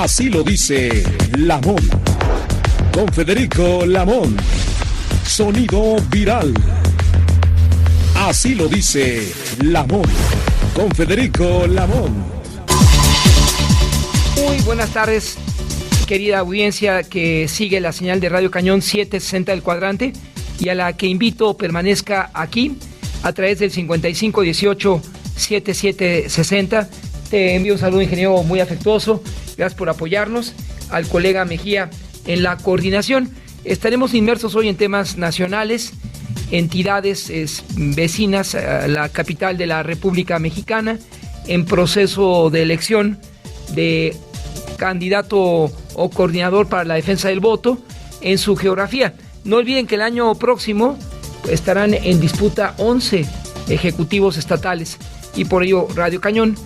Así lo dice Lamón. Con Federico Lamón. Sonido viral. Así lo dice Lamón. Con Federico Lamón. Muy buenas tardes, querida audiencia que sigue la señal de Radio Cañón 760 del Cuadrante y a la que invito permanezca aquí a través del 5518-7760. Te envío un saludo, ingeniero, muy afectuoso. Gracias por apoyarnos. Al colega Mejía en la coordinación. Estaremos inmersos hoy en temas nacionales, entidades vecinas a la capital de la República Mexicana, en proceso de elección de candidato o coordinador para la defensa del voto en su geografía. No olviden que el año próximo estarán en disputa 11 ejecutivos estatales y por ello Radio Cañón,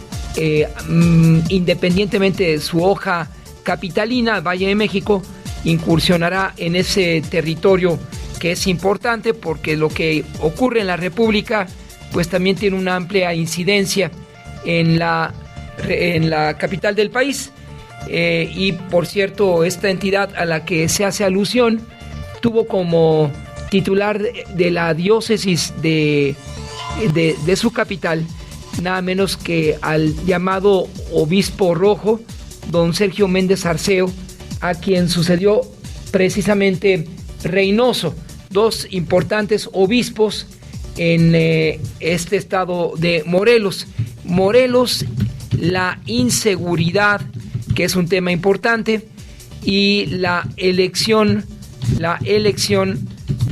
independientemente de su hoja capitalina, Valle de México, incursionará en ese territorio que es importante porque lo que ocurre en la República pues también tiene una amplia incidencia en la capital del país. Y por cierto, esta entidad a la que se hace alusión tuvo como titular de la diócesis de su capital nada menos que al llamado obispo rojo, don Sergio Méndez Arceo, a quien sucedió precisamente Reynoso, dos importantes obispos en este estado de Morelos. Morelos, la inseguridad, que es un tema importante, y la elección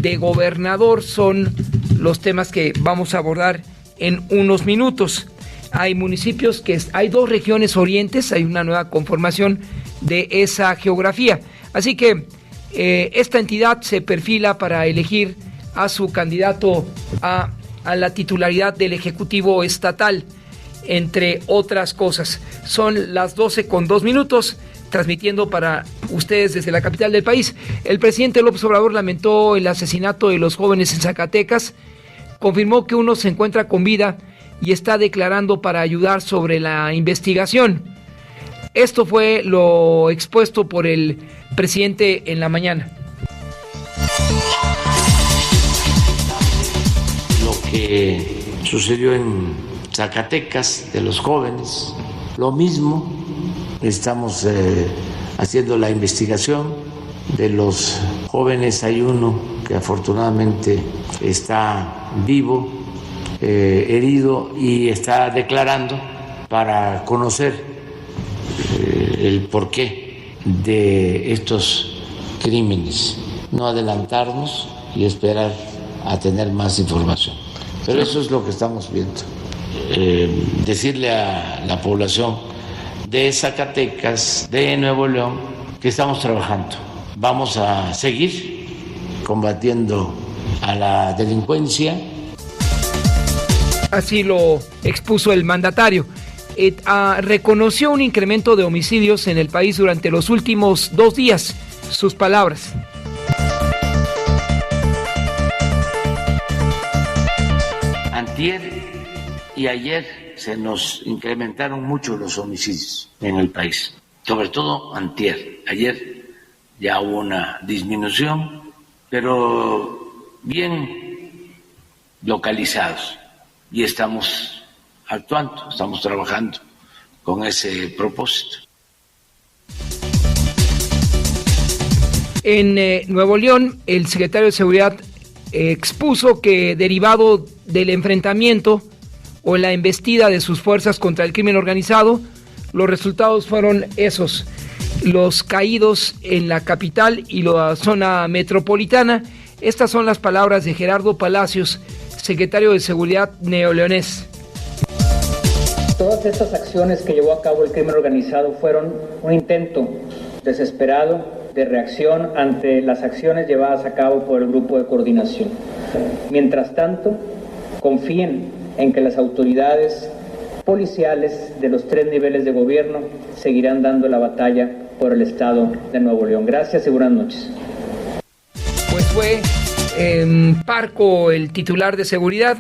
de gobernador son los temas que vamos a abordar en unos minutos. Hay municipios hay dos regiones orientes, hay una nueva conformación de esa geografía. Así que esta entidad se perfila para elegir a su candidato a la titularidad del Ejecutivo Estatal, entre otras cosas. Son las 12:02, transmitiendo para ustedes desde la capital del país. El presidente López Obrador lamentó el asesinato de los jóvenes en Zacatecas, confirmó que uno se encuentra con vida y está declarando para ayudar sobre la investigación. Esto fue lo expuesto por el presidente en la mañana. Lo que sucedió en Zacatecas de los jóvenes, lo mismo, estamos haciendo la investigación de los jóvenes. Hay uno que afortunadamente está vivo, herido, y está declarando para conocer el porqué de estos crímenes. No adelantarnos y esperar a tener más información. Pero eso es lo que estamos viendo. Decirle a la población de Zacatecas, de Nuevo León, que estamos trabajando. Vamos a seguir combatiendo a la delincuencia. Así lo expuso el mandatario. Reconoció un incremento de homicidios en el país durante los últimos 2 días. Sus palabras. Antier y ayer se nos incrementaron mucho los homicidios en el país, sobre todo antier. Ayer ya hubo una disminución, pero bien localizados, y estamos actuando, estamos trabajando con ese propósito. En Nuevo León, el secretario de Seguridad expuso que derivado del enfrentamiento o la embestida de sus fuerzas contra el crimen organizado, los resultados fueron esos: los caídos en la capital y la zona metropolitana. Estas son las palabras de Gerardo Palacios, secretario de Seguridad neoleonés. Todas estas acciones que llevó a cabo el crimen organizado fueron un intento desesperado de reacción ante las acciones llevadas a cabo por el grupo de coordinación. Mientras tanto, confíen en que las autoridades policiales de los 3 niveles de gobierno seguirán dando la batalla por el Estado de Nuevo León. Gracias y buenas noches. Pues fue parco el titular de seguridad.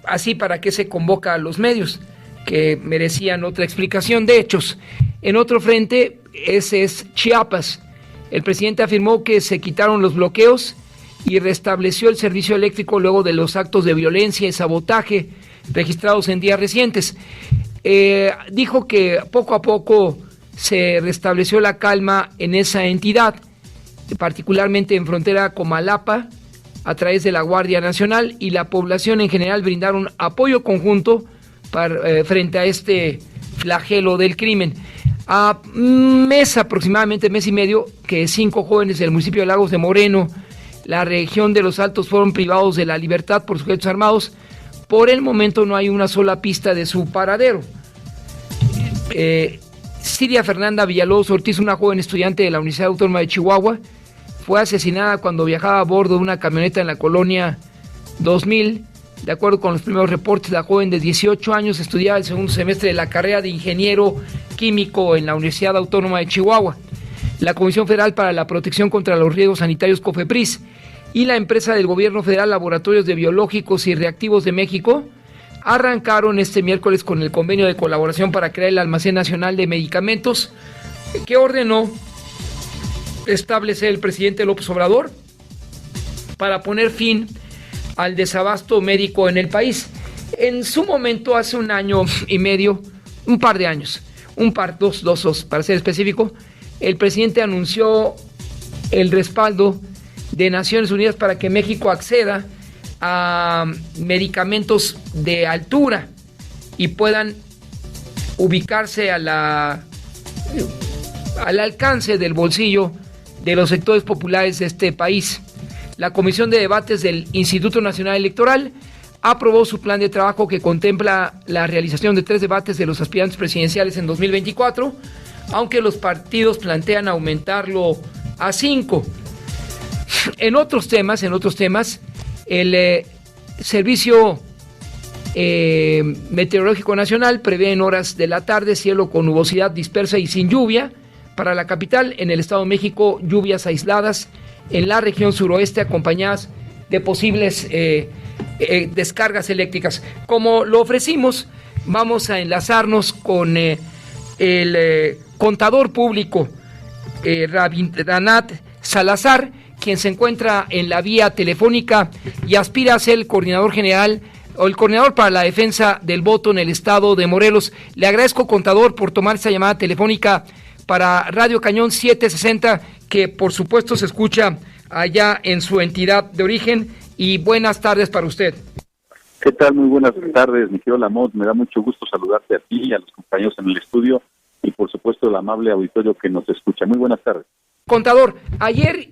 Así, ¿para qué se convoca a los medios que merecían otra explicación de hechos? En otro frente, ese es Chiapas. El presidente afirmó que se quitaron los bloqueos y restableció el servicio eléctrico luego de los actos de violencia y sabotaje registrados en días recientes. Dijo que poco a poco se restableció la calma en esa entidad, particularmente en frontera con Comalapa, a través de la Guardia Nacional, y la población en general brindaron apoyo conjunto frente a este flagelo del crimen. A aproximadamente mes y medio, que 5 jóvenes del municipio de Lagos de Moreno, la región de Los Altos, fueron privados de la libertad por sujetos armados. Por el momento no hay una sola pista de su paradero. Siria Fernanda Villalobos Ortiz, una joven estudiante de la Universidad Autónoma de Chihuahua, fue asesinada cuando viajaba a bordo de una camioneta en la colonia 2000. De acuerdo con los primeros reportes, la joven de 18 años estudiaba el segundo semestre de la carrera de ingeniero químico en la Universidad Autónoma de Chihuahua. La Comisión Federal para la Protección contra los Riesgos Sanitarios, COFEPRIS, y la empresa del gobierno federal Laboratorios de Biológicos y Reactivos de México arrancaron este miércoles con el convenio de colaboración para crear el Almacén Nacional de Medicamentos que ordenó establecer el presidente López Obrador para poner fin al desabasto médico en el país. En su momento, hace un año y medio, un par de años, dos, para ser específico, el presidente anunció el respaldo de Naciones Unidas para que México acceda a medicamentos de altura y puedan ubicarse al alcance del bolsillo de los sectores populares de este país. La Comisión de Debates del Instituto Nacional Electoral aprobó su plan de trabajo que contempla la realización de 3 debates de los aspirantes presidenciales en 2024, aunque los partidos plantean aumentarlo a 5. En otros temas, el Servicio Meteorológico Nacional prevé en horas de la tarde cielo con nubosidad dispersa y sin lluvia para la capital. En el Estado de México, lluvias aisladas en la región suroeste acompañadas de posibles descargas eléctricas. Como lo ofrecimos, vamos a enlazarnos con el contador público Rabindranath Salazar, quien se encuentra en la vía telefónica y aspira a ser el coordinador general o el coordinador para la defensa del voto en el estado de Morelos. Le agradezco, contador, por tomar esta llamada telefónica para Radio Cañón 760, que por supuesto se escucha allá en su entidad de origen, y buenas tardes para usted. ¿Qué tal? Muy buenas tardes, mi querido Lamont. Me da mucho gusto saludarte a ti y a los compañeros en el estudio y por supuesto el amable auditorio que nos escucha. Muy buenas tardes. Contador, ayer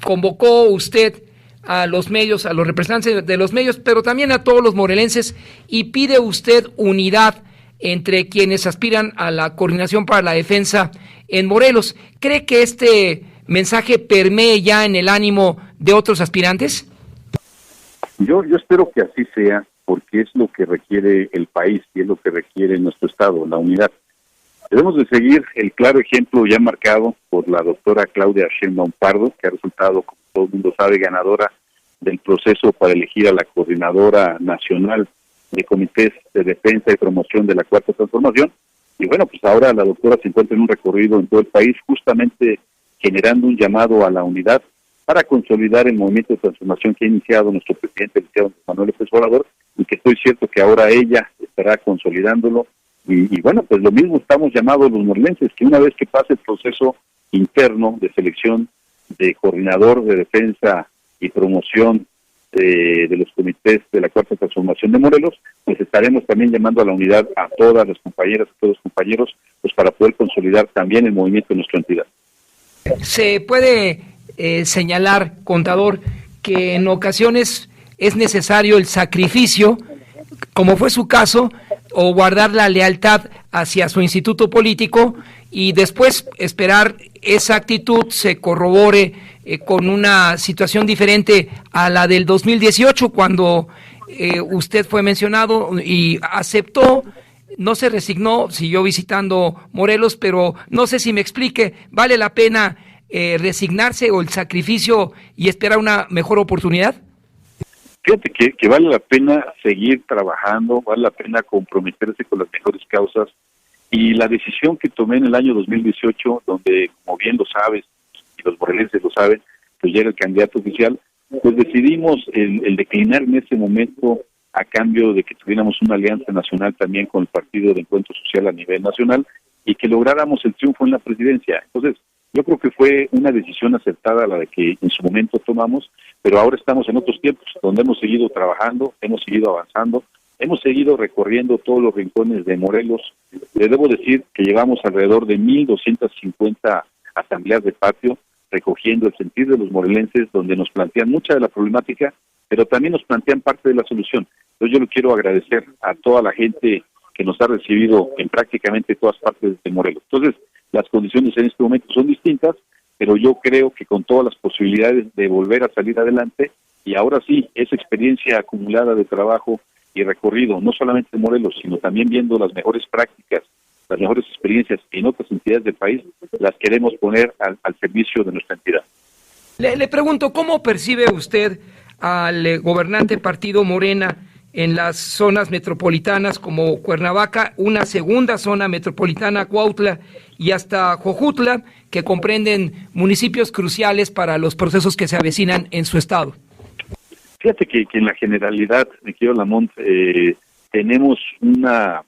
convocó usted a los medios, a los representantes de los medios, pero también a todos los morelenses, y pide usted unidad entre quienes aspiran a la coordinación para la defensa en Morelos. ¿Cree que este mensaje permee ya en el ánimo de otros aspirantes? Yo espero que así sea, porque es lo que requiere el país y es lo que requiere nuestro estado, la unidad. Debemos de seguir el claro ejemplo ya marcado por la doctora Claudia Sheinbaum Pardo, que ha resultado, como todo el mundo sabe, ganadora del proceso para elegir a la coordinadora nacional de comités de defensa y promoción de la Cuarta Transformación. Y bueno, pues ahora la doctora se encuentra en un recorrido en todo el país, justamente generando un llamado a la unidad para consolidar el movimiento de transformación que ha iniciado nuestro presidente, el licenciado Manuel López Obrador, y que estoy cierto que ahora ella estará consolidándolo. Y bueno, pues lo mismo estamos llamados los morelenses, que una vez que pase el proceso interno de selección de coordinador de defensa y promoción de los comités de la Cuarta Transformación de Morelos, pues estaremos también llamando a la unidad a todas las compañeras, a todos los compañeros, pues para poder consolidar también el movimiento de nuestra entidad. Se puede señalar, contador, que en ocasiones es necesario el sacrificio, como fue su caso, o guardar la lealtad hacia su instituto político y después esperar esa actitud se corrobore con una situación diferente a la del 2018, cuando usted fue mencionado y aceptó, no se resignó, siguió visitando Morelos, pero no sé si me explique, ¿vale la pena resignarse o el sacrificio y esperar una mejor oportunidad? Fíjate que vale la pena seguir trabajando, vale la pena comprometerse con las mejores causas Y la decisión que tomé en el año 2018, donde, como bien lo sabes, y los morelenses lo saben, pues ya era el candidato oficial, pues decidimos el declinar en ese momento a cambio de que tuviéramos una alianza nacional también con el Partido de Encuentro Social a nivel nacional y que lográramos el triunfo en la presidencia. Entonces, yo creo que fue una decisión acertada la de que en su momento tomamos, pero ahora estamos en otros tiempos, donde hemos seguido trabajando, hemos seguido avanzando, hemos seguido recorriendo todos los rincones de Morelos. Les debo decir que llevamos alrededor de 1,250 asambleas de patio, recogiendo el sentir de los morelenses, donde nos plantean mucha de la problemática, pero también nos plantean parte de la solución. Entonces yo le quiero agradecer a toda la gente que nos ha recibido en prácticamente todas partes de Morelos. Entonces, las condiciones en este momento son distintas, pero yo creo que con todas las posibilidades de volver a salir adelante, y ahora sí, esa experiencia acumulada de trabajo y recorrido, no solamente en Morelos, sino también viendo las mejores prácticas, las mejores experiencias en otras entidades del país, las queremos poner al servicio de nuestra entidad. Le pregunto, ¿cómo percibe usted al gobernante partido Morena en las zonas metropolitanas como Cuernavaca, una segunda zona metropolitana, Cuautla y hasta Jojutla, que comprenden municipios cruciales para los procesos que se avecinan en su estado? Fíjate que en la generalidad, mi querido Lamont, tenemos una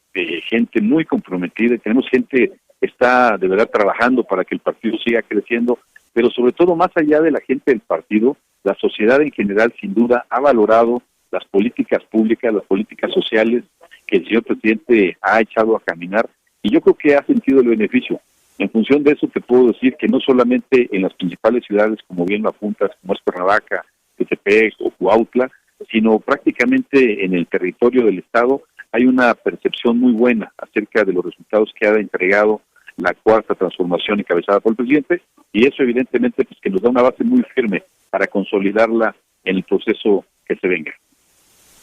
gente muy comprometida, tenemos gente que está de verdad trabajando para que el partido siga creciendo, pero sobre todo más allá de la gente del partido, la sociedad en general sin duda ha valorado las políticas públicas, las políticas sociales que el señor presidente ha echado a caminar, y yo creo que ha sentido el beneficio. En función de eso te puedo decir que no solamente en las principales ciudades, como bien lo apuntas, como es Cuernavaca, Ecatepec o Cuautla, sino prácticamente en el territorio del estado hay una percepción muy buena acerca de los resultados que ha entregado la cuarta transformación encabezada por el presidente, y eso evidentemente pues que nos da una base muy firme para consolidarla en el proceso que se venga.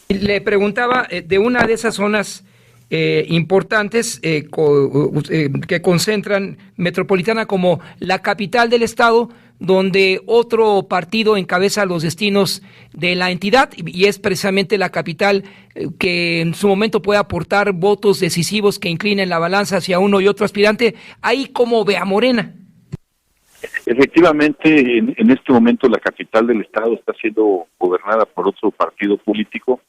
Le preguntaba de una de esas zonas importantes que concentran metropolitana como la capital del estado, donde otro partido encabeza los destinos de la entidad y es precisamente la capital que en su momento puede aportar votos decisivos que inclinen la balanza hacia uno y otro aspirante. Ahí, ¿cómo ve a Morena? Efectivamente, en este momento la capital del estado está siendo gobernada por otro partido político,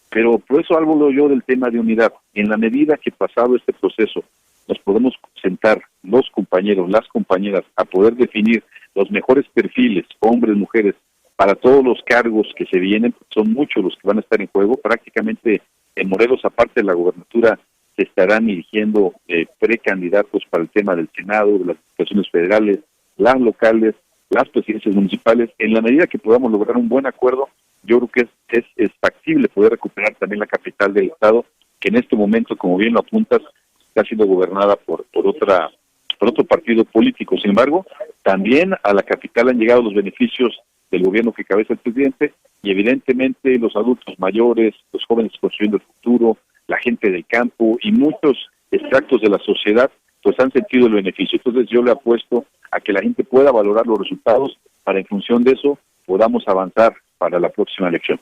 pero por eso hablo yo del tema de unidad. En la medida que pasado este proceso nos podemos sentar los compañeros, las compañeras, a poder definir los mejores perfiles, hombres, mujeres, para todos los cargos que se vienen, son muchos los que van a estar en juego. Prácticamente en Morelos, aparte de la gobernatura, se estarán eligiendo precandidatos para el tema del Senado, de las diputaciones federales, las locales, las presidencias municipales. En la medida que podamos lograr un buen acuerdo, yo creo que es factible poder recuperar también la capital del estado, que en este momento, como bien lo apuntas, está siendo gobernada por otro partido político. Sin embargo, también a la capital han llegado los beneficios del gobierno que cabeza el presidente, y evidentemente los adultos mayores, los jóvenes construyendo el futuro, la gente del campo y muchos extractos de la sociedad pues han sentido el beneficio. Entonces yo le apuesto a que la gente pueda valorar los resultados para en función de eso podamos avanzar para la próxima elección.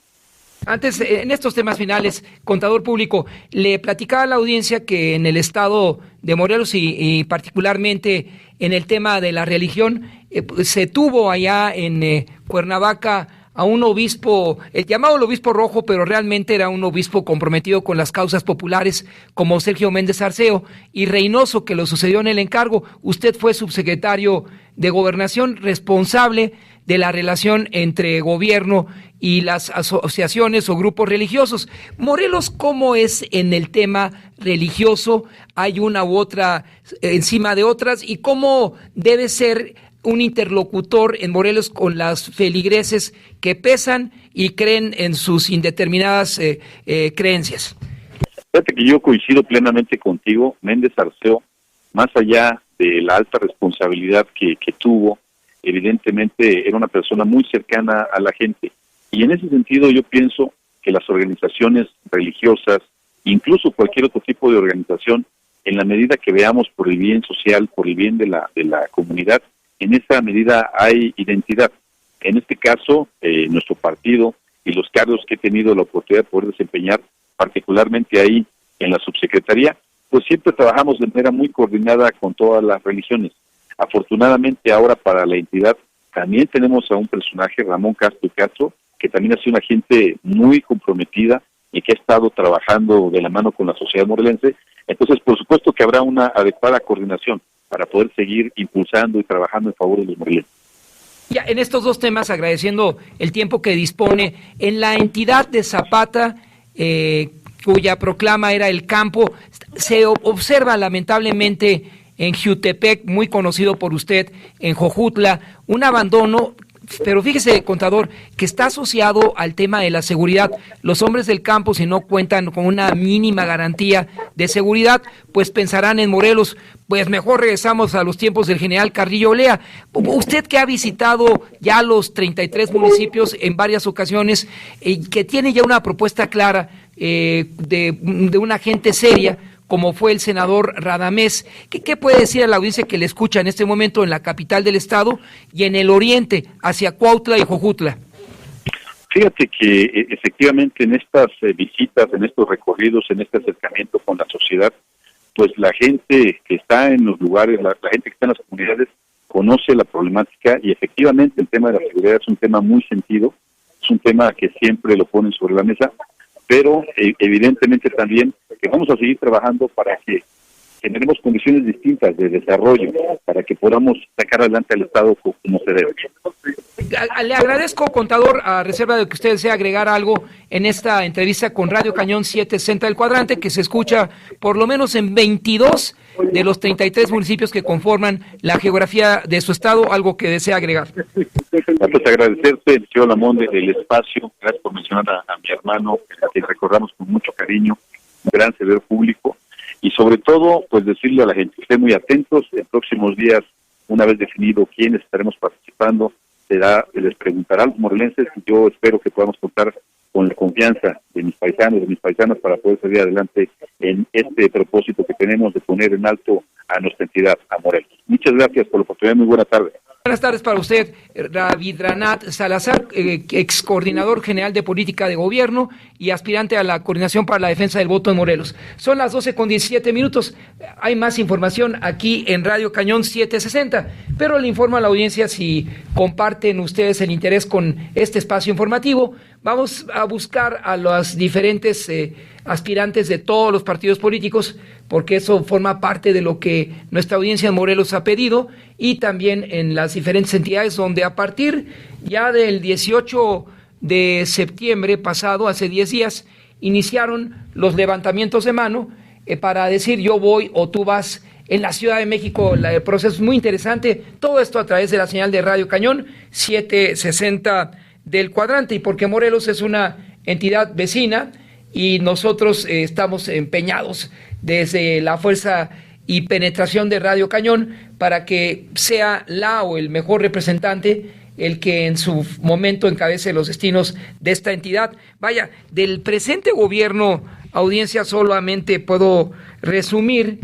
Antes, en estos temas finales, contador público, le platicaba a la audiencia que en el estado de Morelos y particularmente en el tema de la religión, se tuvo allá en Cuernavaca a un obispo, llamado el obispo rojo, pero realmente era un obispo comprometido con las causas populares, como Sergio Méndez Arceo, y Reynoso, que lo sucedió en el encargo. Usted fue subsecretario de Gobernación, responsable de la relación entre gobierno y las asociaciones o grupos religiosos. Morelos, ¿cómo es en el tema religioso? ¿Hay una u otra encima de otras? ¿Y cómo debe ser un interlocutor en Morelos con las feligreses que pesan y creen en sus indeterminadas creencias? Fíjate que yo coincido plenamente contigo. Méndez Arceo, más allá de la alta responsabilidad que tuvo, evidentemente era una persona muy cercana a la gente, y en ese sentido yo pienso que las organizaciones religiosas, incluso cualquier otro tipo de organización, en la medida que veamos por el bien social, por el bien de la comunidad, en esa medida hay identidad. En este caso, nuestro partido y los cargos que he tenido la oportunidad de poder desempeñar, particularmente ahí en la subsecretaría, pues han sentido el beneficio. Entonces yo le apuesto a que la gente pueda valorar los resultados para en función de eso podamos avanzar para la próxima elección. pues siempre trabajamos de manera muy coordinada con todas las religiones. Afortunadamente ahora para la entidad también tenemos a un personaje, Ramón Castro, que también ha sido una gente muy comprometida y que ha estado trabajando de la mano con la sociedad morelense. Entonces, por supuesto que habrá una adecuada coordinación para poder seguir impulsando y trabajando en favor de los morelenses. Ya, en estos dos temas, agradeciendo el tiempo que dispone, en la entidad de Zapata, cuya proclama era el campo, se observa lamentablemente en Jiutepec, muy conocido por usted, en Jojutla, un abandono, pero fíjese, contador, que está asociado al tema de la seguridad. Los hombres del campo, si no cuentan con una mínima garantía de seguridad, pues pensarán en Morelos, pues mejor regresamos a los tiempos del general Carrillo Olea. Usted que ha visitado ya los 33 municipios en varias ocasiones, que tiene ya una propuesta clara de una gente seria, como fue el senador Radamés, ¿qué puede decir a la audiencia que le escucha en este momento en la capital del estado y en el oriente, hacia Cuautla y Jojutla? Fíjate que efectivamente en estas visitas, en estos recorridos, en este acercamiento con la sociedad, pues la gente que está en los lugares, la gente que está en las comunidades, conoce la problemática y efectivamente el tema de la seguridad es un tema muy sentido, es un tema que siempre lo ponen sobre la mesa, pero evidentemente también que vamos a seguir trabajando para que generemos condiciones distintas de desarrollo, para que podamos sacar adelante al Estado como se debe. Le agradezco, contador, a reserva de que usted desea agregar algo en esta entrevista con Radio Cañón 760 del Cuadrante, que se escucha por lo menos en 22 de los 33 municipios que conforman la geografía de su estado, algo que desea agregar. Pues agradecerte, señor Lamón, el espacio, gracias por mencionar a mi hermano, que recordamos con mucho cariño, un gran servidor público, y sobre todo, pues decirle a la gente que estén muy atentos. En próximos días, una vez definido quiénes estaremos participando, se les preguntará a los morelenses, y yo espero que podamos contar con la confianza de mis paisanos, de mis paisanas, para poder salir adelante en este propósito que tenemos de poner en alto a nuestra entidad, a Morelos. Muchas gracias por la oportunidad, muy buena tarde. Buenas tardes para usted, Rabindranath Salazar, ex coordinador general de política de gobierno y aspirante a la coordinación para la defensa del voto en Morelos. Son las 12:17. Hay más información aquí en Radio Cañón 760, pero le informo a la audiencia, si comparten ustedes el interés con este espacio informativo, vamos a buscar a los diferentes aspirantes de todos los partidos políticos, porque eso forma parte de lo que nuestra audiencia en Morelos ha pedido, y también en las diferentes entidades donde a partir ya del 18 de septiembre pasado, hace 10 días, iniciaron los levantamientos de mano para decir yo voy o tú vas. En la Ciudad de México el proceso es muy interesante, todo esto a través de la señal de Radio Cañón 760 del Cuadrante, y porque Morelos es una entidad vecina y nosotros estamos empeñados desde la fuerza y penetración de Radio Cañón para que sea la o el mejor representante el que en su momento encabece los destinos de esta entidad. Vaya, del presente gobierno, audiencia, solamente puedo resumir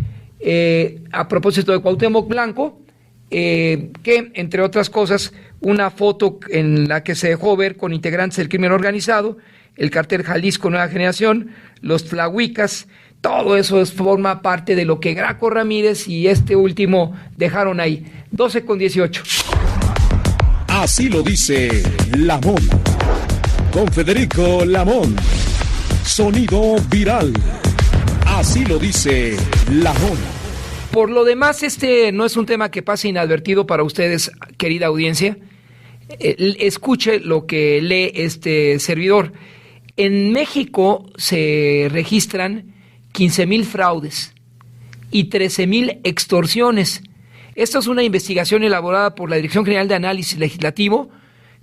a propósito de Cuauhtémoc Blanco, que entre otras cosas, una foto en la que se dejó ver con integrantes del crimen organizado, el cartel Jalisco Nueva Generación, los Tlahuicas, todo eso forma parte de lo que Graco Ramírez y este último dejaron ahí. 12:18. Así lo dice Lamón. Con Federico Lamón. Sonido viral. Así lo dice Lamón. Por lo demás, este no es un tema que pase inadvertido para ustedes, querida audiencia. Escuche lo que lee este servidor. En México se registran 15,000 fraudes y 13,000 extorsiones. Esta es una investigación elaborada por la Dirección General de Análisis Legislativo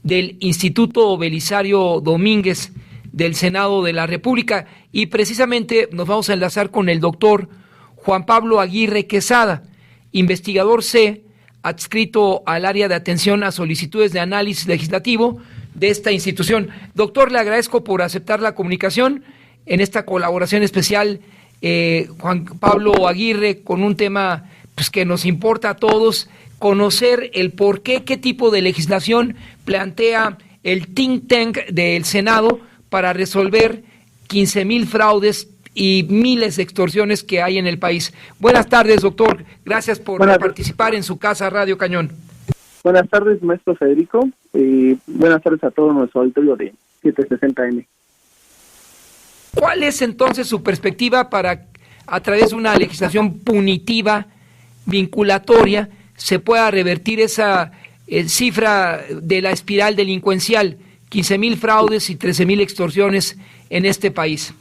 del Instituto Belisario Domínguez del Senado de la República, y precisamente nos vamos a enlazar con el doctor Juan Pablo Aguirre Quesada, investigador C, adscrito al área de atención a solicitudes de análisis legislativo de esta institución. Doctor, le agradezco por aceptar la comunicación en esta colaboración especial, Juan Pablo Aguirre, con un tema pues que nos importa a todos, conocer el por qué, qué tipo de legislación plantea el think tank del Senado para resolver 15,000 fraudes y miles de extorsiones que hay en el país. Buenas tardes, doctor. Gracias por participar en su casa Radio Cañón. Buenas tardes, maestro Federico. Buenas tardes a todo nuestro auditorio de 760M. ¿Cuál es entonces su perspectiva para, a través de una legislación punitiva, vinculatoria, se pueda revertir esa cifra de la espiral delincuencial, 15,000 fraudes y 13,000 extorsiones en este país?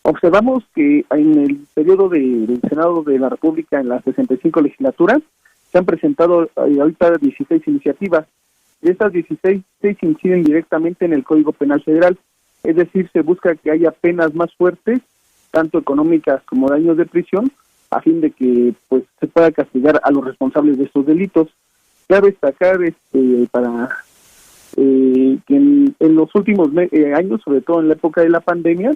Observamos que en el periodo del Senado de la República, en la 65 legislatura, se han presentado ahorita 16 iniciativas. De estas 16, 6 inciden directamente en el Código Penal Federal. Es decir, se busca que haya penas más fuertes, tanto económicas como daños de prisión, a fin de que pues se pueda castigar a los responsables de estos delitos. Cabe destacar para que en los últimos años, sobre todo en la época de la pandemia,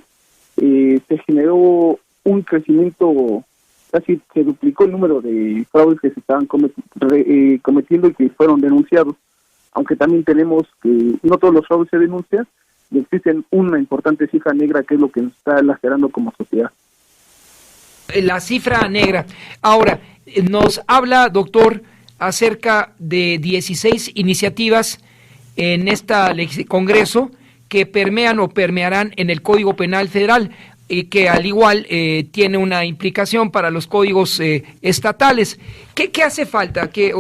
se generó un crecimiento, casi se duplicó el número de fraudes que se estaban cometiendo y que fueron denunciados, aunque también tenemos que no todos los fraudes se denuncian y existen una importante cifra negra que es lo que nos está lacerando como sociedad. La cifra negra. Ahora, nos habla, doctor, acerca de 16 iniciativas en este Congreso que permean o permearán en el Código Penal Federal, y que al igual tiene una implicación para los códigos estatales. ¿Qué hace falta? ¿Qué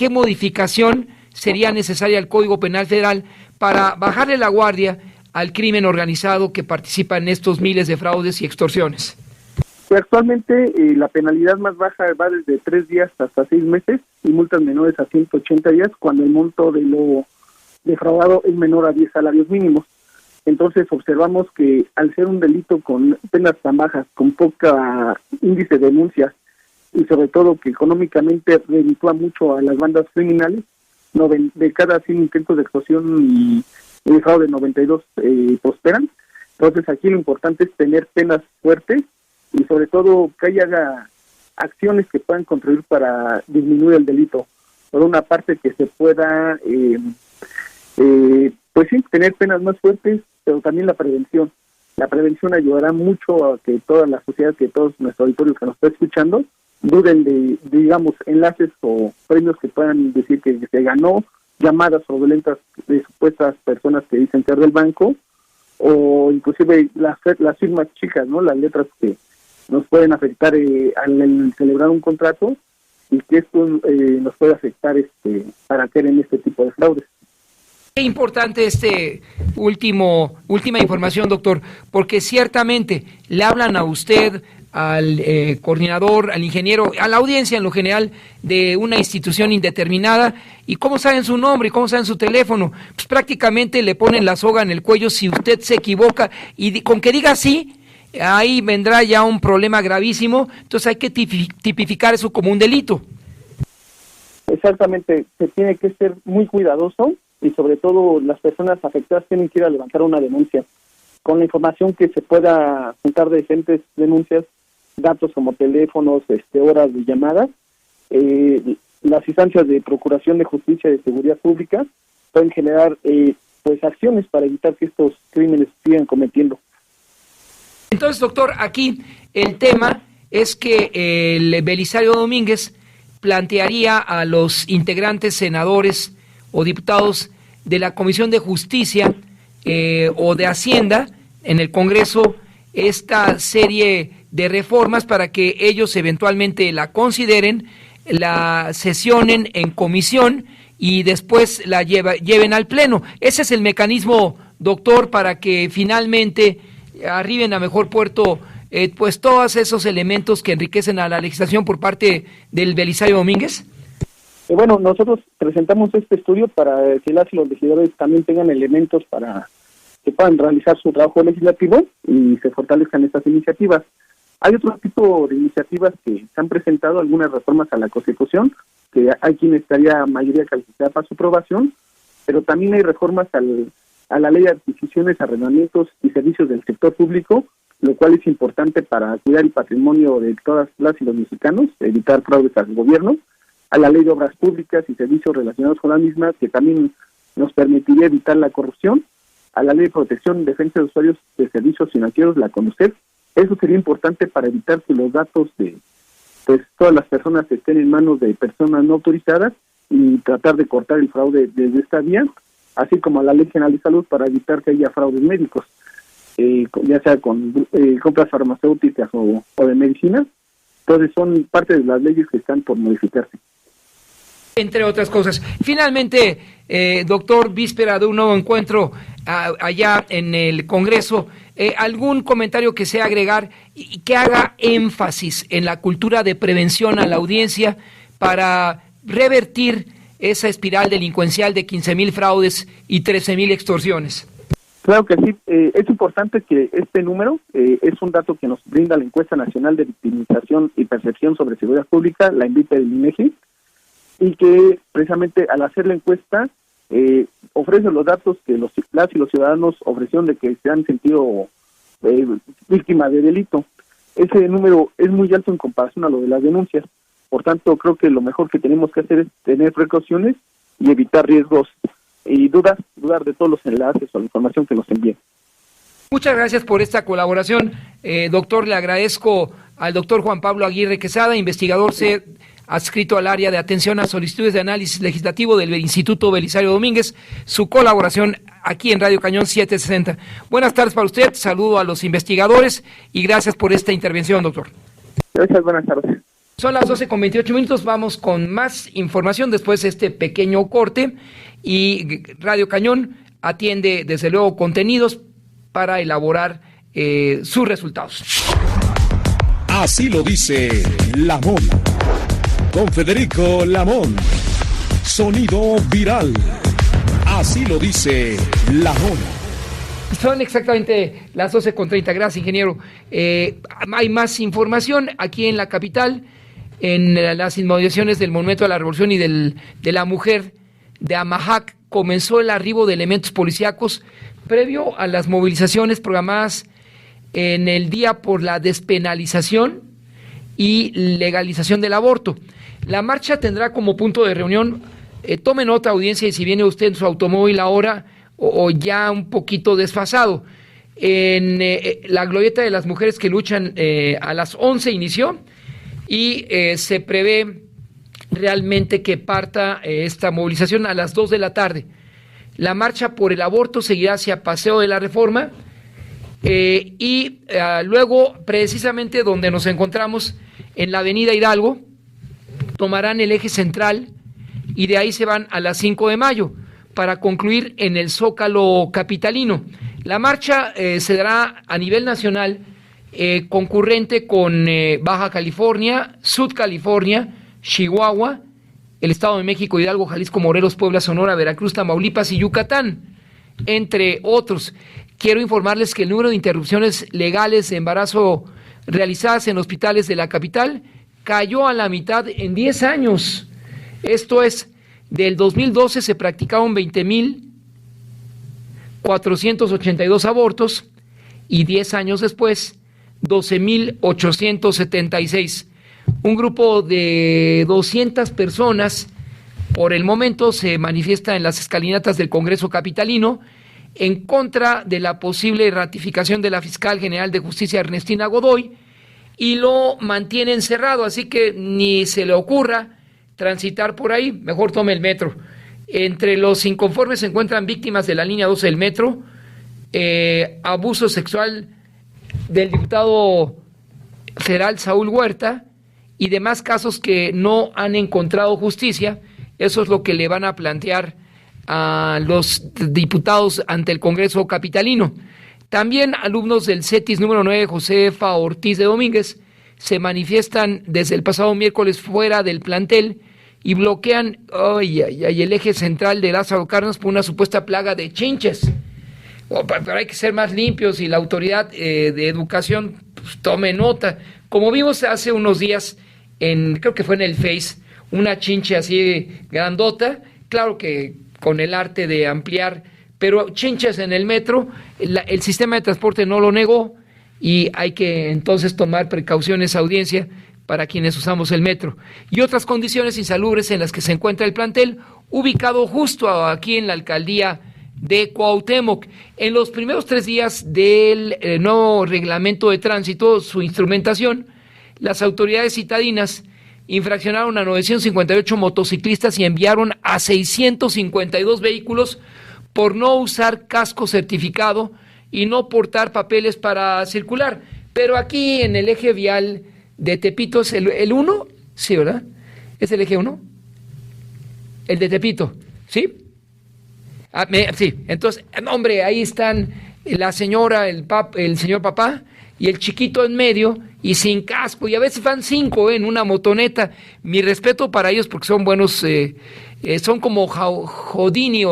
modificación sería necesaria al Código Penal Federal para bajarle la guardia al crimen organizado que participa en estos miles de fraudes y extorsiones? Actualmente la penalidad más baja va desde 3 días hasta 6 meses y multas menores a 180 días cuando el monto de lo defraudado es menor a 10 salarios mínimos. Entonces observamos que al ser un delito con penas tan bajas, con poca índice de denuncias y sobre todo que económicamente reditúa mucho a las bandas criminales, de cada 100 intentos de extorsión y de fraude 92 prosperan. Entonces aquí lo importante es tener penas fuertes y sobre todo que haya acciones que puedan contribuir para disminuir el delito. Por una parte que se pueda pues sí, tener penas más fuertes, pero también la prevención. La prevención ayudará mucho a que toda la sociedad, que todos nuestro auditorio que nos está escuchando, duden de, digamos, enlaces o premios que puedan decir que se ganó, llamadas fraudulentas de supuestas personas que dicen ser del banco, o inclusive las firmas chicas, ¿no? Las letras que nos pueden afectar al celebrar un contrato y que esto nos puede afectar para caer en este tipo de fraudes. Qué importante última información, doctor, porque ciertamente le hablan a usted, al coordinador, al ingeniero, a la audiencia en lo general de una institución indeterminada, y cómo saben su nombre y cómo saben su teléfono, pues prácticamente le ponen la soga en el cuello si usted se equivoca, y con que diga sí, ahí vendrá ya un problema gravísimo. Entonces hay que tipificar eso como un delito. Exactamente, se tiene que ser muy cuidadoso y sobre todo las personas afectadas tienen que ir a levantar una denuncia. Con la información que se pueda juntar de diferentes denuncias, datos como teléfonos, horas de llamadas, las instancias de procuración de justicia y de seguridad pública pueden generar pues acciones para evitar que estos crímenes sigan cometiendo. Entonces, doctor, aquí el tema es que el Belisario Domínguez plantearía a los integrantes, senadores o diputados de la Comisión de Justicia o de Hacienda en el Congreso esta serie de reformas para que ellos eventualmente la consideren, la sesionen en comisión y después la lleven al Pleno. Ese es el mecanismo, doctor, para que finalmente arriben a mejor puerto pues todos esos elementos que enriquecen a la legislación por parte del Belisario Domínguez. Bueno, nosotros presentamos este estudio para que las y los legisladores también tengan elementos para que puedan realizar su trabajo legislativo y se fortalezcan estas iniciativas. Hay otro tipo de iniciativas que se han presentado, algunas reformas a la Constitución, que hay quien estaría mayoría calificada para su aprobación, pero también hay reformas a la ley de adquisiciones, arrendamientos y servicios del sector público, lo cual es importante para cuidar el patrimonio de todas las y los mexicanos, evitar fraudes al gobierno, a la ley de obras públicas y servicios relacionados con la misma, que también nos permitiría evitar la corrupción, a la ley de protección y defensa de usuarios de servicios financieros, la CONUCEF, Eso sería importante para evitar que los datos de pues todas las personas estén en manos de personas no autorizadas y tratar de cortar el fraude desde esta vía, así como la Ley General de Salud para evitar que haya fraudes médicos, ya sea con compras farmacéuticas o de medicina. Entonces son parte de las leyes que están por modificarse. Entre otras cosas. Finalmente, doctor, víspera de un nuevo encuentro allá en el Congreso, ¿algún comentario que sea agregar y que haga énfasis en la cultura de prevención a la audiencia para revertir esa espiral delincuencial de 15,000 fraudes y 13,000 extorsiones? Claro que sí, es importante que este número es un dato que nos brinda la Encuesta Nacional de Victimización y Percepción sobre Seguridad Pública, la INVIPE del INEGI, y que precisamente al hacer la encuesta ofrece los datos que las y los ciudadanos ofrecieron de que se han sentido víctimas de delito. Ese número es muy alto en comparación a lo de las denuncias. Por tanto, creo que lo mejor que tenemos que hacer es tener precauciones y evitar riesgos y dudar de todos los enlaces o la información que nos envíen. Muchas gracias por esta colaboración, doctor. Le agradezco al doctor Juan Pablo Aguirre Quesada, investigador adscrito al área de atención a solicitudes de análisis legislativo del Instituto Belisario Domínguez, su colaboración aquí en Radio Cañón 760. Buenas tardes para usted, saludo a los investigadores y gracias por esta intervención, doctor. Gracias, buenas tardes. Son las 12:28, vamos con más información después de este pequeño corte y Radio Cañón atiende desde luego contenidos para elaborar sus resultados. Así lo dice Lamón. Con Federico Lamón. Sonido viral. Así lo dice Lamón. Son exactamente las 12:30. Gracias, ingeniero. Hay más información aquí en la capital, en las inmediaciones del Monumento a la Revolución y de la Mujer de Amajac. Comenzó el arribo de elementos policíacos previo a las movilizaciones programadas en el Día por la Despenalización y Legalización del Aborto. La marcha tendrá como punto de reunión, tome nota, audiencia, y si viene usted en su automóvil ahora o ya un poquito desfasado, en la glorieta de las mujeres que luchan a las 11 inició y se prevé realmente que parta esta movilización a las 2 de la tarde. La marcha por el aborto seguirá hacia Paseo de la Reforma y luego precisamente donde nos encontramos en la Avenida Hidalgo tomarán el eje central y de ahí se van a las 5 de mayo para concluir en el Zócalo capitalino. La marcha se dará a nivel nacional concurrente con Baja California, Sud California, Chihuahua, el Estado de México, Hidalgo, Jalisco, Morelos, Puebla, Sonora, Veracruz, Tamaulipas y Yucatán, entre otros. Quiero informarles que el número de interrupciones legales de embarazo realizadas en hospitales de la capital cayó a la mitad en 10 años. Esto es, del 2012 se practicaron 20,482 abortos y 10 años después, 12,876. Un grupo de 200 personas por el momento se manifiesta en las escalinatas del Congreso capitalino en contra de la posible ratificación de la fiscal general de justicia Ernestina Godoy y lo mantiene encerrado, así que ni se le ocurra transitar por ahí, mejor tome el metro. Entre los inconformes se encuentran víctimas de la línea 12 del metro, abuso sexual del diputado federal Saúl Huerta y demás casos que no han encontrado justicia. Eso es lo que le van a plantear a los diputados ante el Congreso capitalino. También alumnos del CETIS número 9, Josefa Ortiz de Domínguez, se manifiestan desde el pasado miércoles fuera del plantel y bloquean el eje central de Lázaro Cárdenas por una supuesta plaga de chinches. Pero hay que ser más limpios y la autoridad de educación pues, tome nota. Como vimos hace unos días, creo que fue en el Face, una chinche así grandota, claro que con el arte de ampliar, pero chinches en el metro, el sistema de transporte no lo negó y hay que entonces tomar precauciones, audiencia, para quienes usamos el metro. Y otras condiciones insalubres en las que se encuentra el plantel, ubicado justo aquí en la alcaldía de Cuauhtémoc. En los primeros 3 días del nuevo reglamento de tránsito, su instrumentación, las autoridades citadinas infraccionaron a 958 motociclistas y enviaron a 652 vehículos por no usar casco certificado y no portar papeles para circular. Pero aquí en el eje vial de Tepito es el 1, sí, ¿verdad? ¿Es el eje 1? El de Tepito, ¿sí? Sí, entonces, hombre, ahí están la señora, el señor papá y el chiquito en medio y sin casco, y a veces van 5 en una motoneta. Mi respeto para ellos porque son buenos, son como Houdini,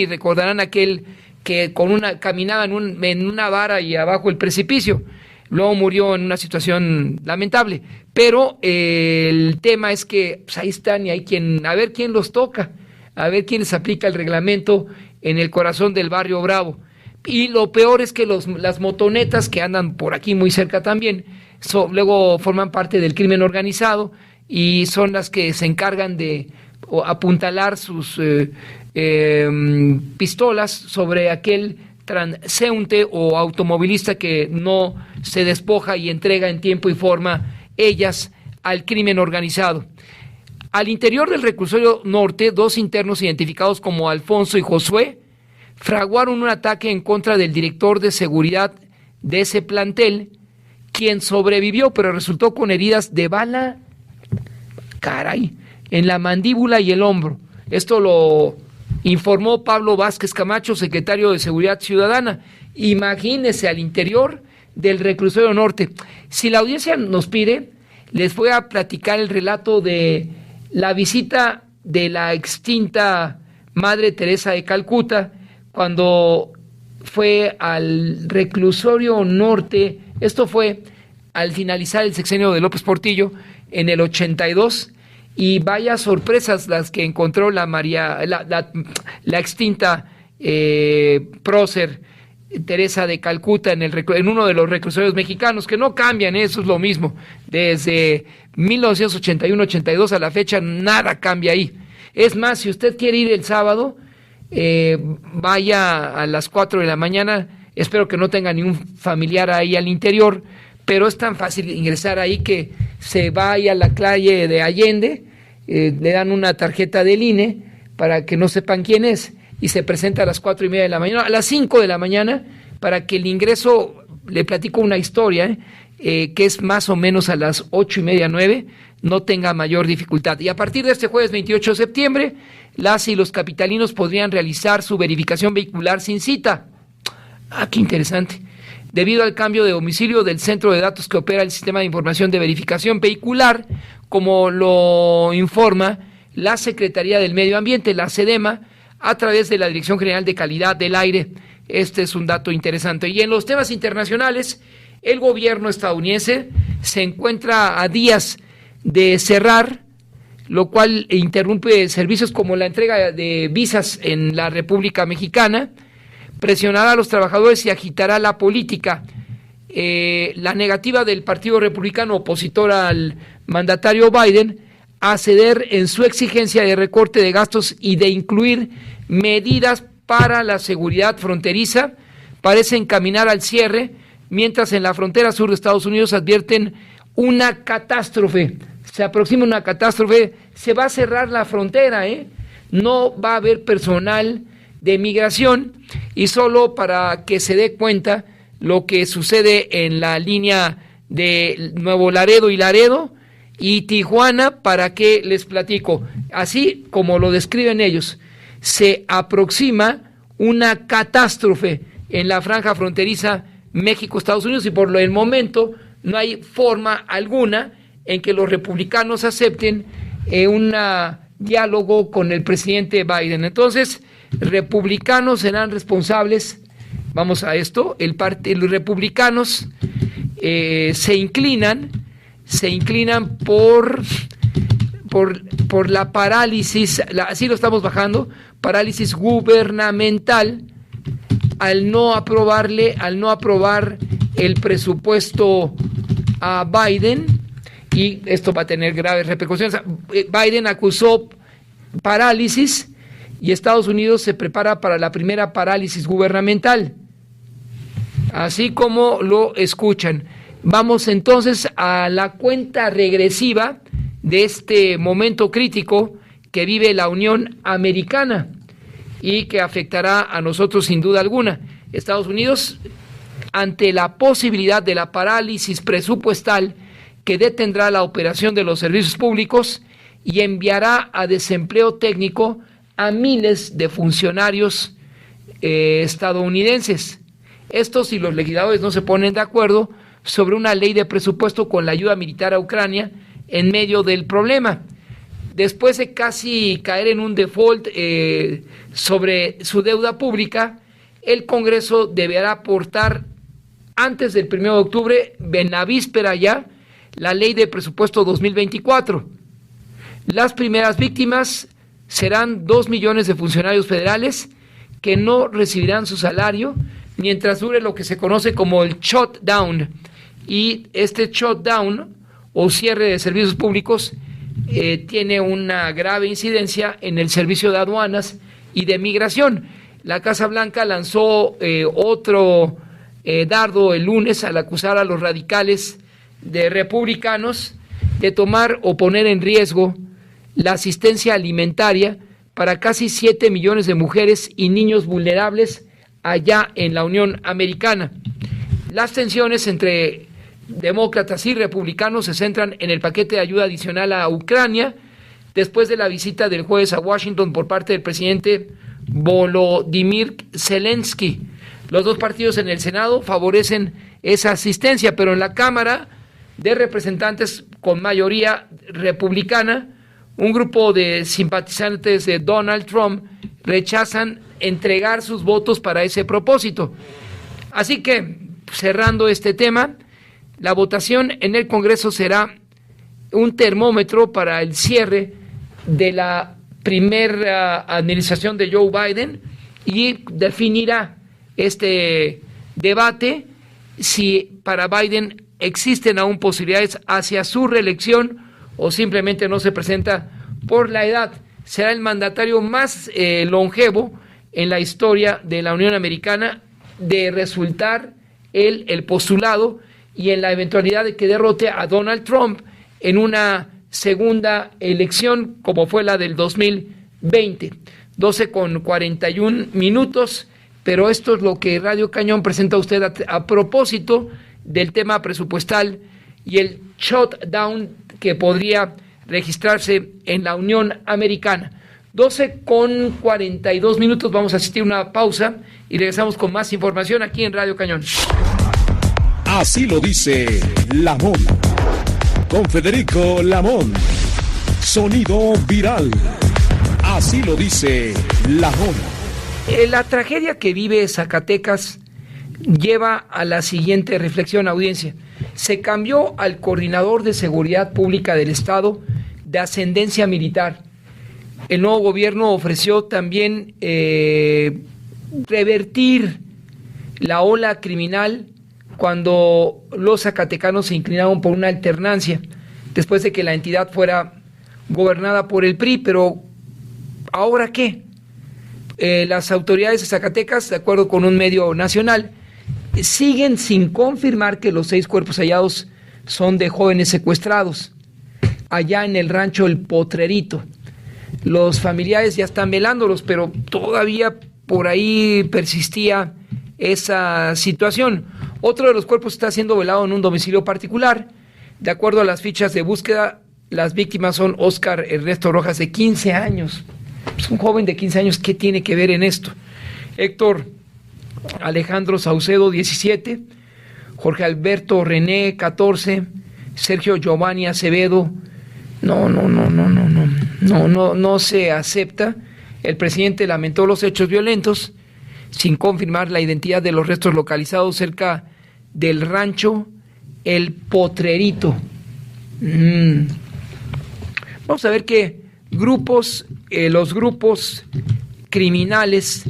recordarán aquel que caminaba en una vara y abajo el precipicio. Luego murió en una situación lamentable, pero el tema es que pues, ahí están y hay a ver quién los toca, a ver quién les aplica el reglamento en el corazón del barrio Bravo. Y lo peor es que las motonetas que andan por aquí muy cerca también, luego forman parte del crimen organizado y son las que se encargan de apuntalar sus pistolas sobre aquel transeúnte o automovilista que no se despoja y entrega en tiempo y forma ellas al crimen organizado. Al interior del reclusorio norte, 2 internos identificados como Alfonso y Josué fraguaron un ataque en contra del director de seguridad de ese plantel, quien sobrevivió pero resultó con heridas de bala, en la mandíbula y el hombro. Esto lo informó Pablo Vázquez Camacho, secretario de Seguridad Ciudadana. Imagínese al interior del reclusorio norte. Si la audiencia nos pide, les voy a platicar el relato de la visita de la extinta Madre Teresa de Calcuta cuando fue al reclusorio norte. Esto fue al finalizar el sexenio de López Portillo en el 82. Y vaya sorpresas las que encontró la extinta prócer Teresa de Calcuta en uno de los reclusorios mexicanos, que no cambian, eso es lo mismo. Desde 1981-82 a la fecha, nada cambia ahí. Es más, si usted quiere ir el sábado, vaya a las 4 de la mañana. Espero que no tenga ningún familiar ahí al interior, pero es tan fácil ingresar ahí que se vaya a la calle de Allende, le dan una tarjeta del INE para que no sepan quién es y se presenta a las 4:30 de la mañana, a las 5 de la mañana, para que el ingreso, le platico una historia, que es más o menos a las 8:30, 9, no tenga mayor dificultad. Y a partir de este jueves 28 de septiembre, las y los capitalinos podrían realizar su verificación vehicular sin cita. Qué interesante. Debido al cambio de domicilio del centro de datos que opera el sistema de información de verificación vehicular, como lo informa la Secretaría del Medio Ambiente, la SEDEMA, a través de la Dirección General de Calidad del Aire. Este es un dato interesante. Y en los temas internacionales, el gobierno estadounidense se encuentra a días de cerrar, lo cual interrumpe servicios como la entrega de visas en la República Mexicana, presionará a los trabajadores y agitará la política. La negativa del Partido Republicano opositor al mandatario Biden a ceder en su exigencia de recorte de gastos y de incluir medidas para la seguridad fronteriza parece encaminar al cierre, mientras en la frontera sur de Estados Unidos advierten una catástrofe. Se aproxima una catástrofe, se va a cerrar la frontera, no va a haber personal de migración, y solo para que se dé cuenta lo que sucede en la línea de Nuevo Laredo y Tijuana, para que les platico, así como lo describen ellos, se aproxima una catástrofe en la franja fronteriza México-Estados Unidos, y por el momento no hay forma alguna en que los republicanos acepten un diálogo con el presidente Biden. Entonces, republicanos serán responsables. Vamos a esto. Los republicanos se inclinan por la parálisis, así lo estamos bajando, parálisis gubernamental al no aprobar el presupuesto a Biden, y esto va a tener graves repercusiones. Biden acusó parálisis y Estados Unidos se prepara para la primera parálisis gubernamental. Así como lo escuchan. Vamos entonces a la cuenta regresiva de este momento crítico que vive la Unión Americana y que afectará a nosotros sin duda alguna. Estados Unidos, ante la posibilidad de la parálisis presupuestal que detendrá la operación de los servicios públicos y enviará a desempleo técnico a miles de funcionarios estadounidenses. Esto si los legisladores no se ponen de acuerdo sobre una ley de presupuesto con la ayuda militar a Ucrania en medio del problema. Después de casi caer en un default sobre su deuda pública, el Congreso deberá aportar antes del 1 de octubre, en la víspera ya, la ley de presupuesto 2024. Las primeras víctimas serán 2 millones de funcionarios federales que no recibirán su salario mientras dure lo que se conoce como el shutdown. Y este shutdown o cierre de servicios públicos tiene una grave incidencia en el servicio de aduanas y de migración. La Casa Blanca lanzó otro dardo el lunes al acusar a los radicales de republicanos de tomar o poner en riesgo la asistencia alimentaria para casi 7 millones de mujeres y niños vulnerables allá en la Unión Americana. Las tensiones entre demócratas y republicanos se centran en el paquete de ayuda adicional a Ucrania después de la visita del jueves a Washington por parte del presidente Volodymyr Zelensky. Los dos partidos en el Senado favorecen esa asistencia, pero en la Cámara de Representantes con mayoría republicana, un grupo de simpatizantes de Donald Trump rechazan entregar sus votos para ese propósito. Así que, cerrando este tema, la votación en el Congreso será un termómetro para el cierre de la primera administración de Joe Biden y definirá este debate si para Biden existen aún posibilidades hacia su reelección o simplemente no se presenta por la edad. Será el mandatario más longevo en la historia de la Unión Americana de resultar el postulado y en la eventualidad de que derrote a Donald Trump en una segunda elección como fue la del 2020. 12:41, pero esto es lo que Radio Cañón presenta a usted a propósito del tema presupuestal y el shutdown que podría registrarse en la Unión Americana. 12:42, vamos a asistir a una pausa y regresamos con más información aquí en Radio Cañón. Así lo dice Lamón. Con Federico Lamón. Sonido viral. Así lo dice Lamón. La tragedia que vive Zacatecas lleva a la siguiente reflexión, audiencia. Se cambió al coordinador de seguridad pública del Estado de ascendencia militar. El nuevo gobierno ofreció también revertir la ola criminal cuando los zacatecanos se inclinaron por una alternancia después de que la entidad fuera gobernada por el PRI. Pero ¿ahora qué? Las autoridades de Zacatecas, de acuerdo con un medio nacional, siguen sin confirmar que los 6 cuerpos hallados son de jóvenes secuestrados allá en el rancho El Potrerito. Los familiares ya están velándolos, pero todavía por ahí persistía esa situación. Otro de los cuerpos está siendo velado en un domicilio particular. De acuerdo a las fichas de búsqueda, las víctimas son Óscar Ernesto Rojas, de 15 años. Es un joven de 15 años, ¿qué tiene que ver en esto? Héctor Alejandro Saucedo, 17, Jorge Alberto René, 14, Sergio Giovanni Acevedo. No se acepta. El presidente lamentó los hechos violentos sin confirmar la identidad de los restos localizados cerca del rancho El Potrerito. Vamos a ver que los grupos criminales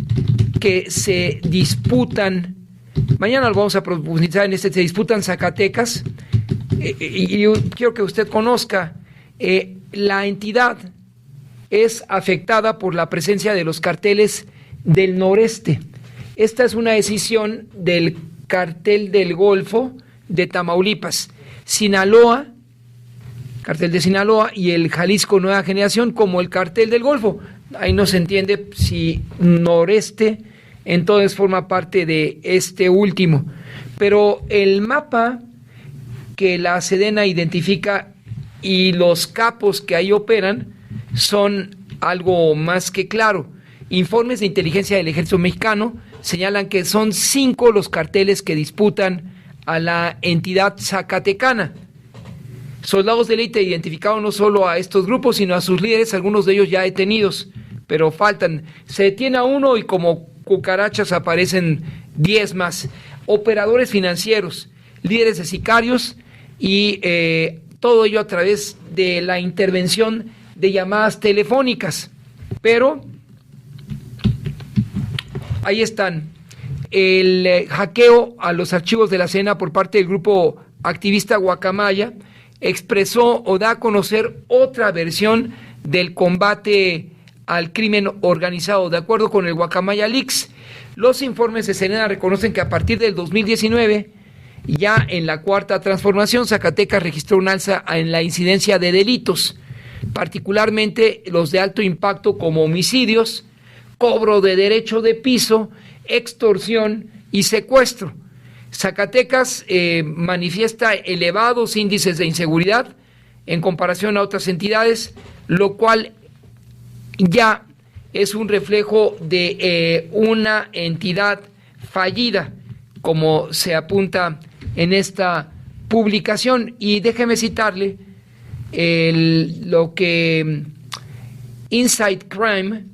que se disputan, mañana lo vamos a profundizar en se disputan Zacatecas, y yo quiero que usted conozca la entidad es afectada por la presencia de los carteles del noreste. Esta es una decisión del cartel del Golfo de Tamaulipas, Sinaloa, cartel de Sinaloa, y el Jalisco Nueva Generación como el cartel del Golfo. Ahí no se entiende si noreste entonces forma parte de este último. Pero el mapa que la Sedena identifica y los capos que ahí operan son algo más que claro. Informes de inteligencia del Ejército Mexicano señalan que son 5 los carteles que disputan a la entidad zacatecana. Soldados de élite identificaron no solo a estos grupos, sino a sus líderes, algunos de ellos ya detenidos, pero faltan. Se detiene a uno y como cucarachas aparecen 10 más. Operadores financieros, líderes de sicarios y todo ello a través de la intervención de llamadas telefónicas. Pero ahí están. El hackeo a los archivos de la Sedena por parte del grupo activista Guacamaya expresó o da a conocer otra versión del combate al crimen organizado. De acuerdo con el Guacamaya Leaks, los informes de Sedena reconocen que a partir del 2019, ya en la cuarta transformación, Zacatecas registró un alza en la incidencia de delitos, particularmente los de alto impacto como homicidios, cobro de derecho de piso, extorsión y secuestro. Zacatecas manifiesta elevados índices de inseguridad en comparación a otras entidades, lo cual ya es un reflejo de una entidad fallida, como se apunta en esta publicación. Y déjeme citarle lo que Inside Crime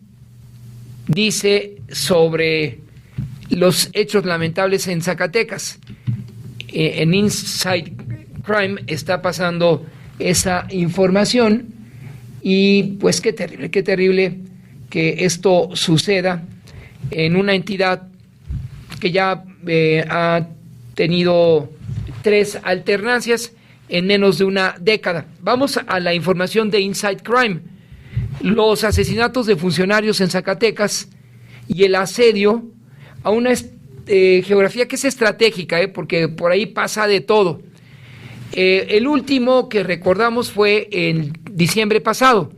dice sobre los hechos lamentables en Zacatecas. En Inside Crime está pasando esa información y pues qué terrible que esto suceda en una entidad que ya ha tenido 3 alternancias en menos de una década. Vamos a la información de Inside Crime. Los asesinatos de funcionarios en Zacatecas y el asedio a una geografía que es estratégica, porque por ahí pasa de todo. El último que recordamos fue en diciembre pasado.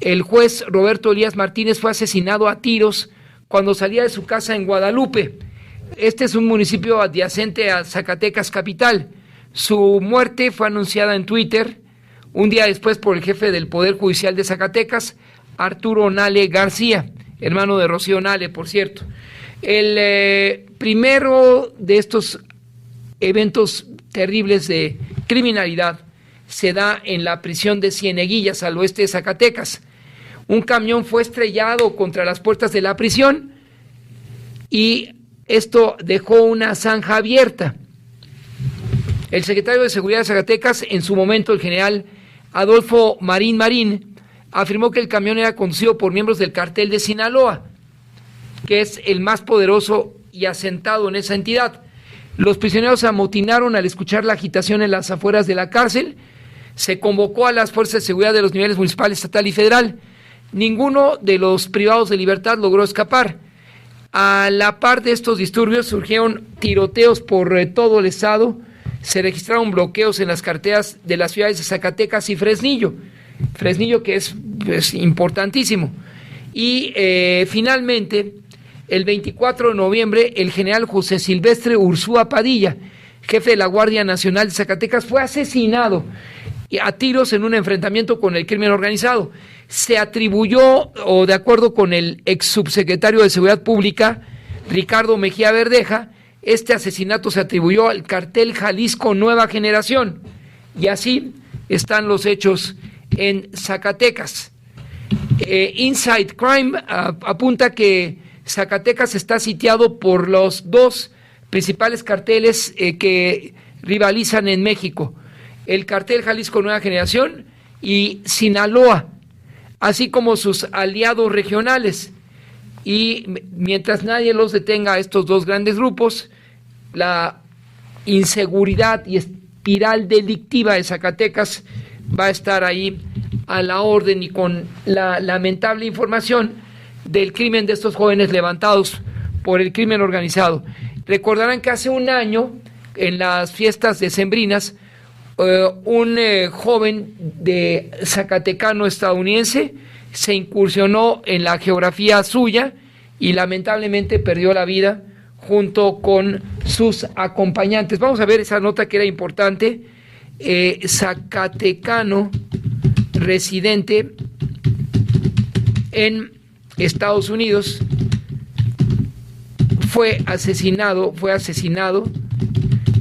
El juez Roberto Elías Martínez fue asesinado a tiros cuando salía de su casa en Guadalupe. Este es un municipio adyacente a Zacatecas capital. Su muerte fue anunciada en Twitter un día después por el jefe del Poder Judicial de Zacatecas, Arturo Nale García, hermano de Rocío Nale, por cierto. El primero de estos eventos terribles de criminalidad se da en la prisión de Cieneguillas, al oeste de Zacatecas. Un camión fue estrellado contra las puertas de la prisión y esto dejó una zanja abierta. El secretario de Seguridad de Zacatecas, en su momento el general Adolfo Marín, afirmó que el camión era conducido por miembros del cartel de Sinaloa, que es el más poderoso y asentado en esa entidad. Los prisioneros se amotinaron al escuchar la agitación en las afueras de la cárcel. Se convocó a las fuerzas de seguridad de los niveles municipal, estatal y federal. Ninguno de los privados de libertad logró escapar. A la par de estos disturbios surgieron tiroteos por todo el estado. Se registraron bloqueos en las carreteras de las ciudades de Zacatecas y Fresnillo. Fresnillo que es importantísimo. Y finalmente, el 24 de noviembre, el general José Silvestre Ursúa Padilla, jefe de la Guardia Nacional de Zacatecas, fue asesinado a tiros en un enfrentamiento con el crimen organizado. Se atribuyó, o de acuerdo con el ex subsecretario de Seguridad Pública, Ricardo Mejía Verdeja, este asesinato se atribuyó al cartel Jalisco Nueva Generación. Y así están los hechos en Zacatecas. Inside Crime apunta que Zacatecas está sitiado por los 2 principales carteles que rivalizan en México, el cartel Jalisco Nueva Generación y Sinaloa, así como sus aliados regionales. Y mientras nadie los detenga a estos 2 grandes grupos, la inseguridad y espiral delictiva de Zacatecas va a estar ahí a la orden y con la lamentable información del crimen de estos jóvenes levantados por el crimen organizado. Recordarán que hace un año, en las fiestas decembrinas, un joven de zacatecano estadounidense se incursionó en la geografía suya y lamentablemente perdió la vida junto con sus acompañantes. Vamos a ver esa nota que era importante. Zacatecano residente en Estados Unidos fue asesinado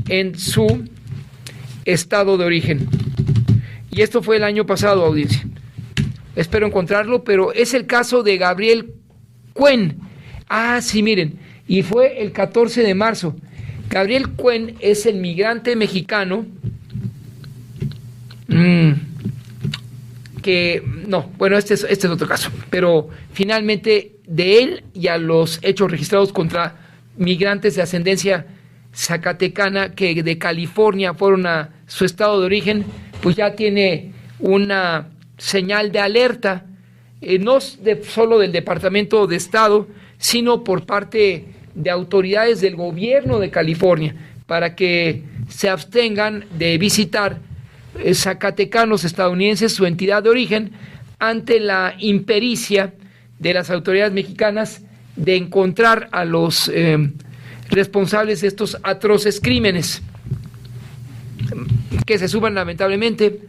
en su estado de origen. Y esto fue el año pasado, audiencia. Espero encontrarlo, pero es el caso de Gabriel Cuen. Sí, miren, y fue el 14 de marzo. Gabriel Cuen es el migrante mexicano este es otro caso, pero finalmente de él y a los hechos registrados contra migrantes de ascendencia zacatecana que de California fueron a su estado de origen, pues ya tiene una señal de alerta, no solo del Departamento de Estado, sino por parte de autoridades del gobierno de California, para que se abstengan de visitar zacatecanos estadounidenses, su entidad de origen, ante la impericia de las autoridades mexicanas de encontrar a los responsables de estos atroces crímenes, que se suman lamentablemente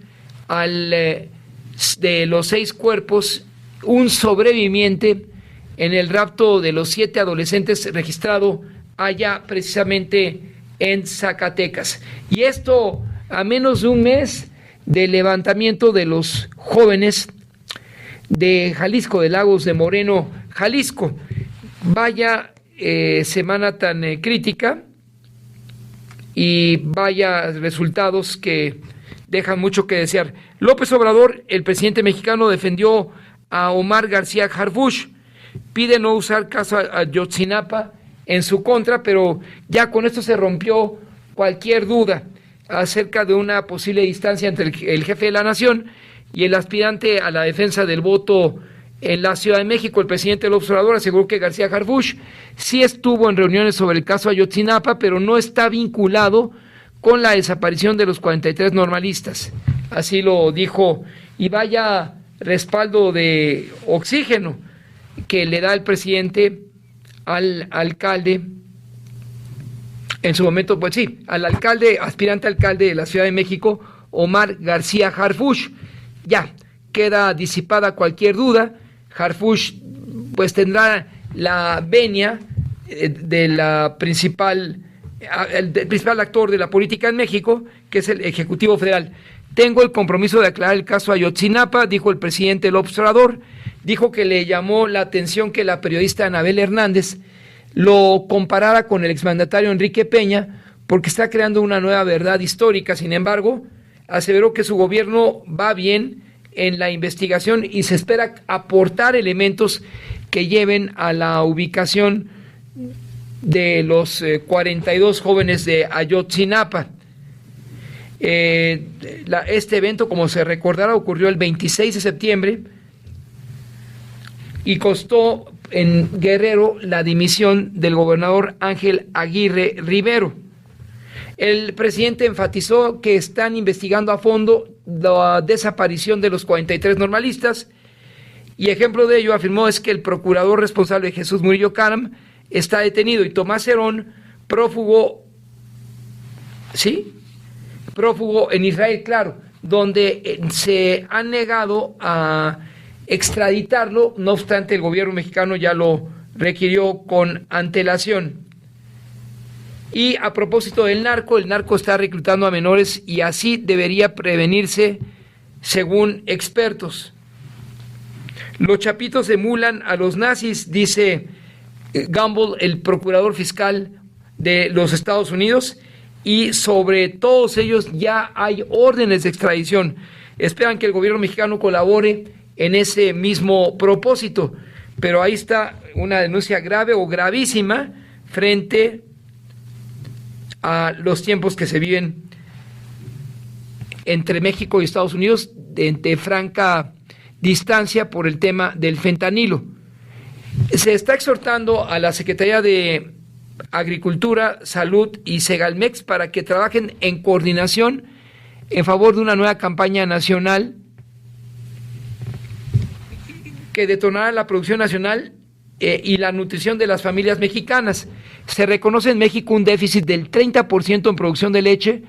de los 6 cuerpos, un sobreviviente en el rapto de los 7 adolescentes registrado allá precisamente en Zacatecas. Y esto a menos de un mes del levantamiento de los jóvenes de Jalisco, de Lagos de Moreno, Jalisco. Vaya semana tan crítica y vaya resultados que dejan mucho que desear. López Obrador, el presidente mexicano, defendió a Omar García Harfuch, pide no usar caso Ayotzinapa en su contra, pero ya con esto se rompió cualquier duda acerca de una posible distancia entre el jefe de la nación y el aspirante a la defensa del voto en la Ciudad de México. El presidente López Obrador aseguró que García Harfuch sí estuvo en reuniones sobre el caso Ayotzinapa, pero no está vinculado con la desaparición de los 43 normalistas. Así lo dijo, y vaya respaldo de oxígeno que le da el presidente al alcalde, en su momento, pues sí, al alcalde, aspirante alcalde de la Ciudad de México, Omar García Harfuch. Ya queda disipada cualquier duda. Harfuch pues tendrá la venia de el principal actor de la política en México, que es el Ejecutivo Federal. Tengo el compromiso de aclarar el caso Ayotzinapa, dijo el presidente López Obrador. Dijo que le llamó la atención que la periodista Anabel Hernández lo comparara con el exmandatario Enrique Peña, porque está creando una nueva verdad histórica. Sin embargo, aseveró que su gobierno va bien en la investigación y se espera aportar elementos que lleven a la ubicación de los 42 jóvenes de Ayotzinapa. Este evento, como se recordará, ocurrió el 26 de septiembre y costó en Guerrero la dimisión del gobernador Ángel Aguirre Rivero. El presidente enfatizó que están investigando a fondo la desaparición de los 43 normalistas, y ejemplo de ello, afirmó, es que el procurador responsable Jesús Murillo Caram está detenido, y Tomás Herón, prófugo en Israel, claro, donde se han negado a extraditarlo. No obstante, el gobierno mexicano ya lo requirió con antelación. Y a propósito del narco, el narco está reclutando a menores y así debería prevenirse, según expertos. Los chapitos emulan a los nazis, dice Gamble, el procurador fiscal de los Estados Unidos, y sobre todos ellos ya hay órdenes de extradición. Esperan que el gobierno mexicano colabore en ese mismo propósito, pero ahí está una denuncia grave o gravísima frente a los tiempos que se viven entre México y Estados Unidos de franca distancia por el tema del fentanilo. Se está exhortando a la Secretaría de Agricultura, Salud y Segalmex para que trabajen en coordinación en favor de una nueva campaña nacional que detonará la producción nacional y la nutrición de las familias mexicanas. Se reconoce en México un déficit del 30% en producción de leche,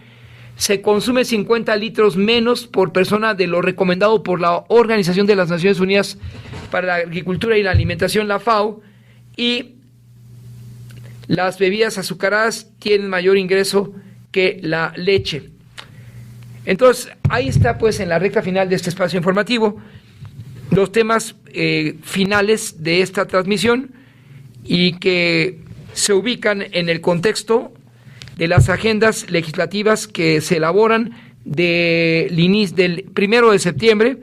se consume 50 litros menos por persona de lo recomendado por la Organización de las Naciones Unidas para la Agricultura y la Alimentación, la FAO, y las bebidas azucaradas tienen mayor ingreso que la leche. Entonces, ahí está pues en la recta final de este espacio informativo los temas finales de esta transmisión y que se ubican en el contexto de las agendas legislativas que se elaboran del 1 de septiembre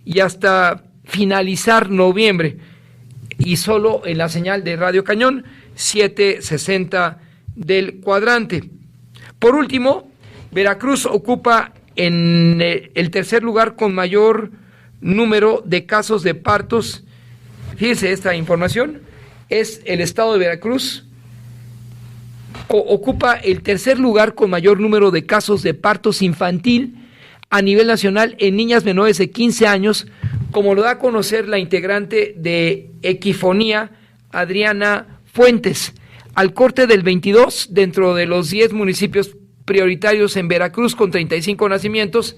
y hasta finalizar noviembre, y solo en la señal de Radio Cañón 760 del cuadrante. Por último, Veracruz ocupa en el tercer lugar con mayor número de casos de partos. Fíjense esta información, es el estado de Veracruz, ocupa el tercer lugar con mayor número de casos de partos infantil a nivel nacional en niñas menores de 15 años, como lo da a conocer la integrante de Equifonía, Adriana Fuentes. Al corte del 22, dentro de los 10 municipios prioritarios en Veracruz con 35 nacimientos,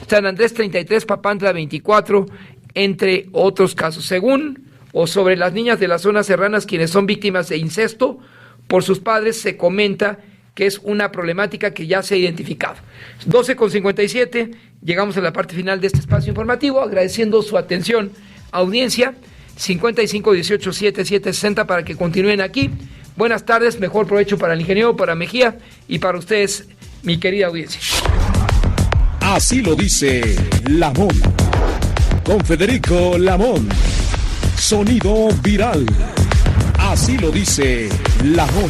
San Andrés 33, Papantla 24, entre otros casos. Según o sobre las niñas de las zonas serranas quienes son víctimas de incesto por sus padres, se comenta que es una problemática que ya se ha identificado. 12:57, llegamos a la parte final de este espacio informativo, agradeciendo su atención, audiencia, 5518-7760 para que continúen aquí. Buenas tardes, mejor provecho para el ingeniero, para Mejía y para ustedes, mi querida audiencia. Así lo dice Lamón. Con Federico Lamón. Sonido viral. Así lo dice Lamón.